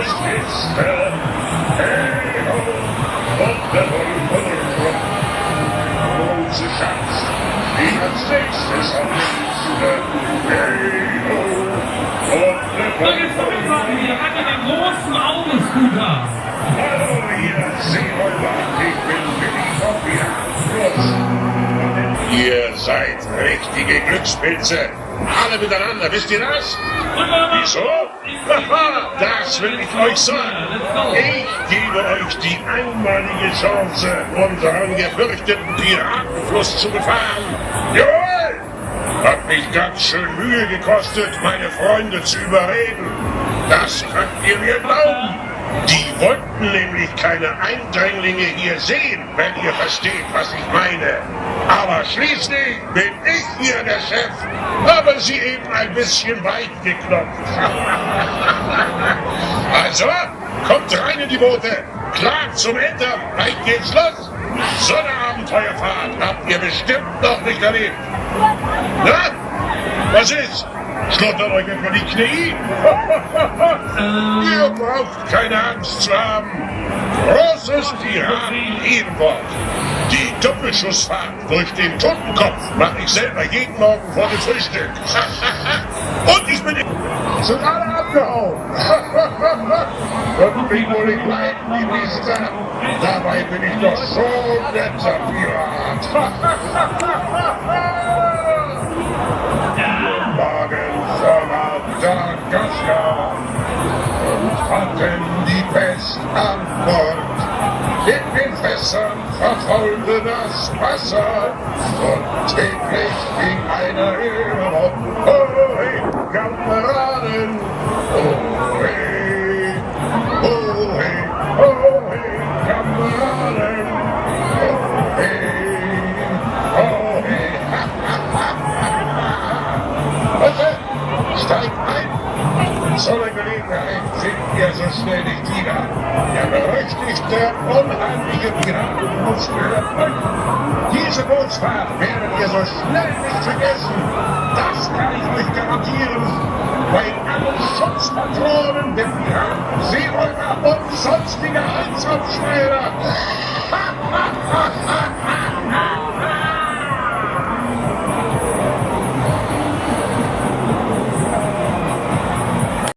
Kiste. Hey ho, und der Wolf große Schatz, die als nächstes auf der Liste. Hey ho, und der So, jetzt kommt jetzt mal wieder an den großen Autoscooter. Hallo ihr Seeräuber, ich bin Willi vom Piratenfluss. Ihr seid richtige Glückspilze. Alle miteinander, wisst ihr das? Wieso? Haha, das will ich euch sagen. Ich gebe euch die einmalige Chance, unseren gefürchteten Piratenfluss zu befahren. Jawohl! Hat mich ganz schön Mühe gekostet, meine Freunde zu überreden. Das könnt ihr mir glauben. Die wollten nämlich keine Eindringlinge hier sehen, wenn ihr versteht, was ich meine. Aber schließlich bin ich hier der Chef, aber sie eben ein bisschen weit geklopft. Also, kommt rein in die Boote, klar zum Entern, gleich geht's los. So eine Abenteuerfahrt habt ihr bestimmt noch nicht erlebt. Na, was ist? Schlottert euch etwa die Knie? Ihr braucht keine Angst zu haben. Großes Piraten-Ehrenwort. Die Doppelschussfahrt durch den Totenkopf mache ich selber jeden Morgen vor dem Frühstück. Und ich bin... Sind alle abgehauen. Und bin wohl nicht bleiben, die Mister. Dabei bin ich doch so ein netter Pirat. Madagaskar und hatten die Pest an Bord. In den Fässern verfaulte das Wasser und täglich ging einer über. Oh hey, Kameraden! Oh hey, oh hey, oh hey, Kameraden! Oh hey, oh hey, steigt ein! So eine Gelegenheit findet ihr so schnell nicht wieder. Der berüchtigte, unheimliche Piratenfluss gehört euch. Diese Bootsfahrt werdet ihr so schnell nicht vergessen. Das kann ich euch garantieren. Bei allen Schutzpatronen der Piraten, Seeräuber und sonstige Einsatzschneider.